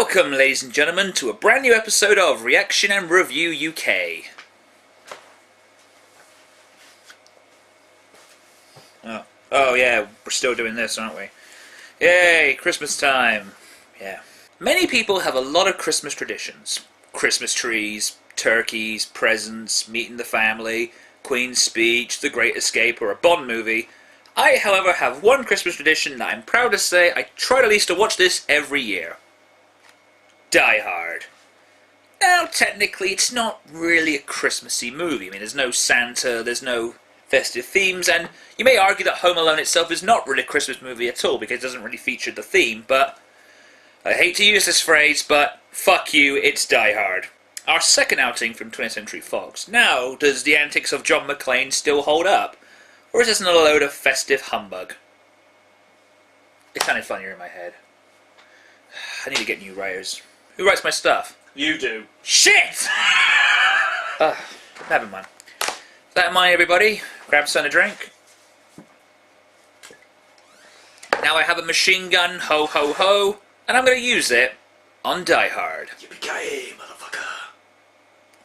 Welcome, ladies and gentlemen, to a brand new episode of Reaction and Review UK. Oh yeah, we're still doing this, aren't we? Yay, Christmas time. Yeah. Many people have a lot of Christmas traditions. Christmas trees, turkeys, presents, meeting the family, Queen's Speech, The Great Escape, or a Bond movie. I, however, have one Christmas tradition that I'm proud to say I try at least to watch this every year. Die Hard. Now, technically, it's not really a Christmassy movie. I mean, there's no Santa, there's no festive themes, and you may argue that Home Alone itself is not really a Christmas movie at all, because it doesn't really feature the theme, but I hate to use this phrase, but fuck you, it's Die Hard. Our second outing from 20th Century Fox. Now, does the antics of John McClane still hold up? Or is this another load of festive humbug? It sounded funnier in my head. I need to get new writers. Who writes my stuff? You do. Shit! Never mind. With that in mind, everybody, grab some to drink. Now I have a machine gun, ho ho ho, and I'm going to use it on Die Hard. Yippee-ki-yay, motherfucker.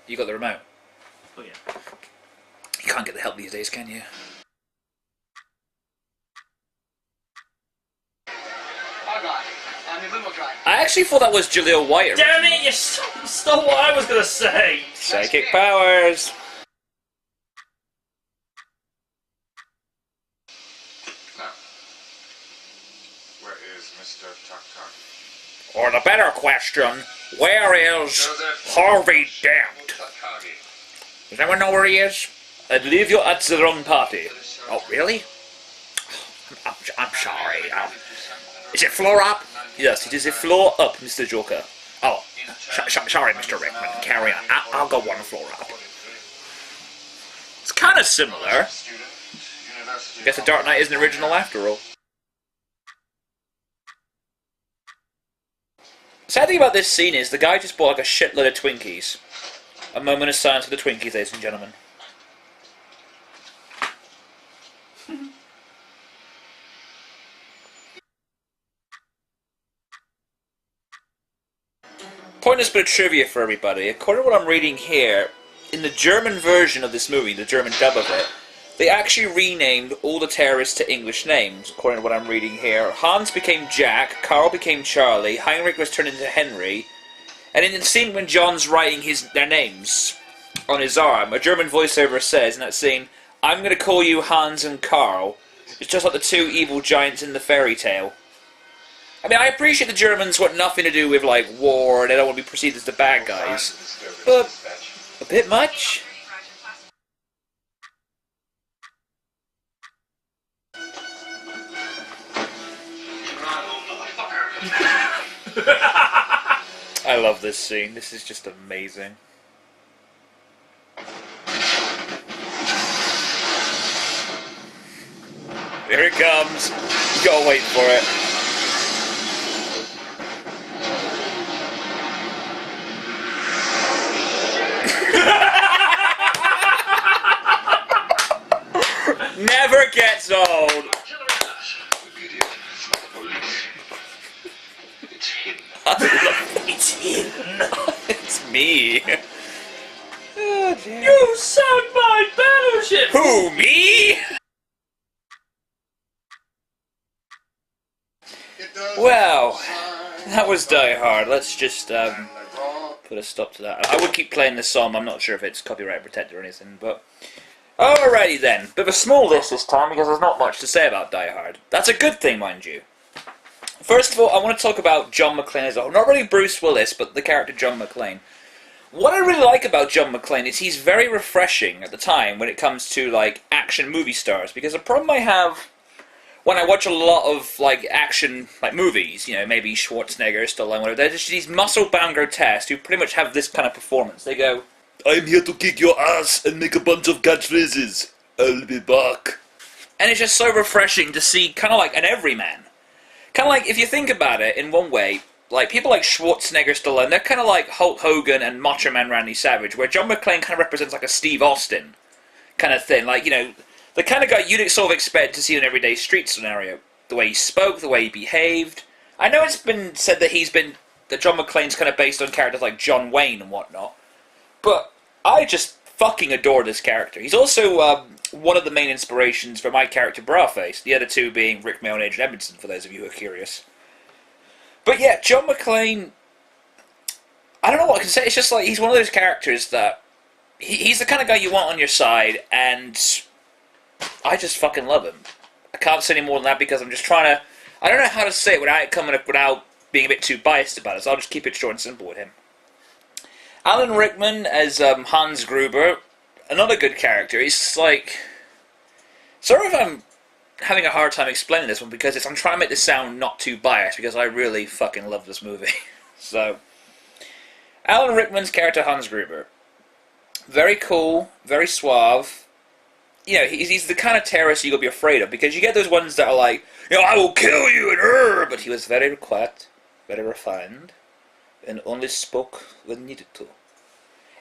You got the remote? Oh yeah. You can't get the help these days, can you? I actually thought that was Jaleel White. Damn it, you stole what I was going to say. Psychic powers. Now, where is Mr. Tuck-Tuck? Or the better question, where is Harvey Dent? Does anyone know where he is? I believe you're at the wrong party. Oh, really? I'm sorry. Is it floor up? Yes, it is a floor up, Mr. Joker. Oh, sorry, Mr. Rickman. Carry on. I'll go one floor up. It's kind of similar. Guess the Dark Knight isn't original after all. The sad thing about this scene is the guy just bought like a shitload of Twinkies. A moment of silence for the Twinkies, ladies and gentlemen. Pointless bit of trivia for everybody. According to what I'm reading here, in the German version of this movie, the German dub of it, they actually renamed all the terrorists to English names, according to what I'm reading here. Hans became Jack, Carl became Charlie, Heinrich was turned into Henry, and in the scene when John's writing their names on his arm, a German voiceover says in that scene, "I'm going to call you Hans and Carl." It's just like the two evil giants in the fairy tale. I mean, I appreciate the Germans want nothing to do with, like, war, they don't want to be perceived as the bad guys, but a bit much? I love this scene, this is just amazing. Here it comes, you gotta wait for it. Never gets old. It's hidden. It's hidden. It's me. Oh, dear. You sunk my battleship! Who, me? Well, that was Die Hard. Let's just put a stop to that. I would keep playing this song. I'm not sure if it's copyright protected or anything, but alrighty then. Bit of a small list this time because there's not much to say about Die Hard. That's a good thing, mind you. First of all, I want to talk about John McClane as a whole. Not really Bruce Willis, but the character John McClane. What I really like about John McClane is he's very refreshing at the time when it comes to, like, action movie stars. Because the problem I have when I watch a lot of, like, action, like, movies, you know, maybe Schwarzenegger, Stallone, whatever, they're just these muscle-bound grotesques who pretty much have this kind of performance. They go, "I'm here to kick your ass and make a bunch of catchphrases. I'll be back." And it's just so refreshing to see kind of like an everyman. Kind of like, if you think about it in one way, like people like Schwarzenegger, Stallone, they're kind of like Hulk Hogan and Macho Man Randy Savage, where John McClane kind of represents like a Steve Austin kind of thing. Like, you know, the kind of guy you'd sort of expect to see in an everyday street scenario. The way he spoke, the way he behaved. I know it's been said that he's been that John McClane's kind of based on characters like John Wayne and whatnot. But I just fucking adore this character. He's also one of the main inspirations for my character Brawface, the other two being Rickman and Agent Edmondson, for those of you who are curious. But yeah, John McClane, I don't know what I can say, it's just like, he's one of those characters that, he's the kind of guy you want on your side, and I just fucking love him. I can't say any more than that because I'm just trying to, I don't know how to say it without being a bit too biased about it, so I'll just keep it short and simple with him. Alan Rickman as Hans Gruber, another good character. He's like, sorry if I'm having a hard time explaining this one because I'm trying to make this sound not too biased because I really fucking love this movie. So, Alan Rickman's character Hans Gruber, very cool, very suave. You know, he's the kind of terrorist you gotta be afraid of because you get those ones that are like, you know, I will kill you and but he was very quiet, very refined, and only spoke when needed to.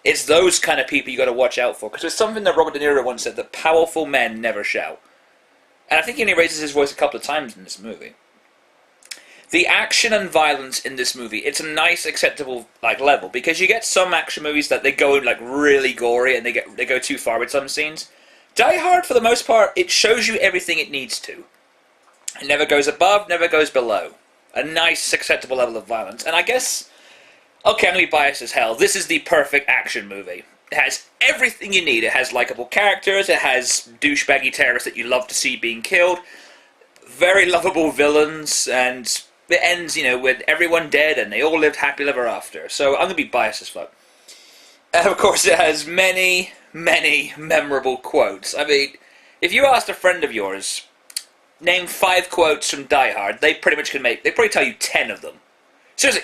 It's those kind of people you got to watch out for because it's something that Robert De Niro once said: that powerful men never shout. And I think he only raises his voice a couple of times in this movie. The action and violence in this movie, it's a nice, acceptable level because you get some action movies that they go like really gory and they go too far with some scenes. Die Hard, for the most part, it shows you everything it needs to. It never goes above, never goes below. A nice, acceptable level of violence. And I guess, okay, I'm going to be biased as hell. This is the perfect action movie. It has everything you need. It has likable characters. It has douchebaggy terrorists that you love to see being killed. Very lovable villains. And it ends, you know, with everyone dead and they all lived happily ever after. So I'm going to be biased as fuck. And of course, it has many, many memorable quotes. I mean, if you asked a friend of yours, name 5 quotes from Die Hard, they pretty much they'd probably tell you 10 of them. Seriously,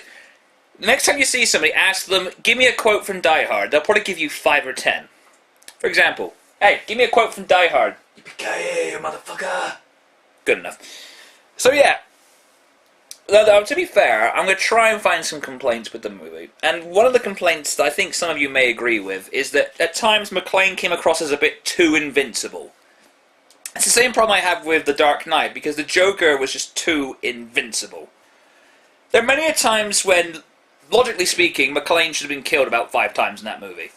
the next time you see somebody, ask them, give me a quote from Die Hard. They'll probably give you 5 or 10. For example, hey, give me a quote from Die Hard. Yippee-ki-yay, motherfucker. Good enough. So yeah, though, to be fair, I'm going to try and find some complaints with the movie. And one of the complaints that I think some of you may agree with is that at times McClane came across as a bit too invincible. It's the same problem I have with The Dark Knight, because the Joker was just too invincible. There are many a times when, logically speaking, McClane should have been killed about 5 times in that movie.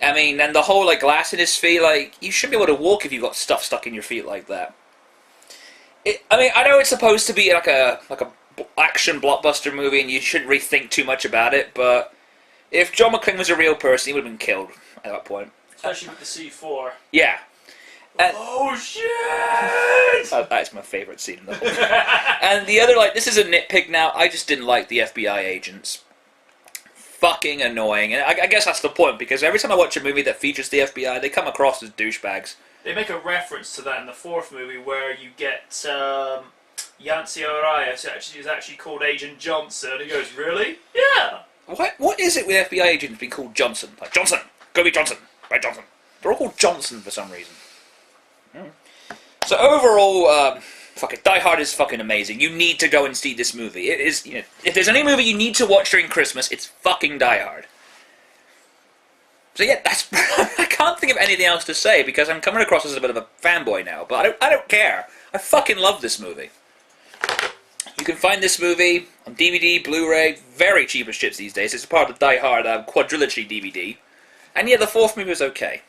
I mean, and the whole glass in his feet, you shouldn't be able to walk if you've got stuff stuck in your feet like that. I mean, I know it's supposed to be like a action blockbuster movie, and you shouldn't really think too much about it. But if John McClane was a real person, he would have been killed at that point. Especially with the C4. Yeah. Oh shit! That's my favourite scene in the whole movie. And the other, this is a nitpick now. I just didn't like the FBI agents. Fucking annoying, and I guess that's the point because every time I watch a movie that features the FBI, they come across as douchebags. They make a reference to that in the 4th movie where you get Yancy Arias, who's actually called Agent Johnson. He goes, really? Yeah. What is it with FBI agents being called Johnson? Like, Johnson! Go be Johnson! Right, Johnson. They're all called Johnson for some reason. So overall, Die Hard is fucking amazing. You need to go and see this movie. It is, if there's any movie you need to watch during Christmas, it's fucking Die Hard. So yeah, that's I can't think of anything else to say because I'm coming across as a bit of a fanboy now, but I don't care. I fucking love this movie. You can find this movie on DVD, Blu-ray, very cheap as chips these days. It's a part of the Die Hard quadrilogy DVD. And yeah, the 4th movie was okay.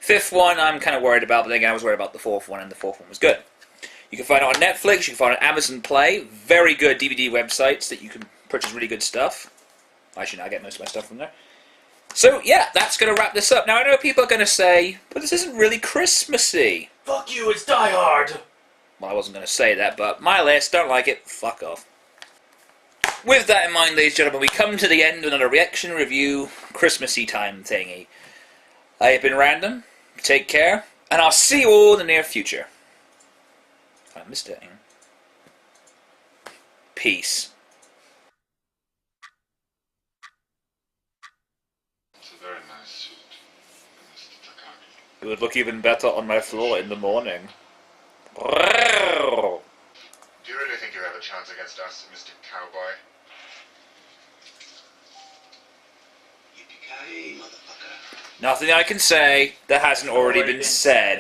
5th one I'm kind of worried about, but then again I was worried about the 4th one, and the 4th one was good. You can find it on Netflix, you can find it on Amazon Play, very good DVD websites that you can purchase really good stuff. Actually, no, I get most of my stuff from there. So, yeah, that's going to wrap this up. Now, I know people are going to say, but this isn't really Christmassy. Fuck you, it's Die Hard! Well, I wasn't going to say that, but my list, don't like it, fuck off. With that in mind, ladies and gentlemen, we come to the end of another reaction review Christmassy time thingy. I have been Random, take care, and I'll see you all in the near future. I missed it. Peace. Very nice suit, Mr. Takagi. It would look even better on my floor in the morning. Do you really think you have a chance against us, Mr. Cowboy? Yippee-ki-yay, motherfucker. Nothing I can say that hasn't already been said.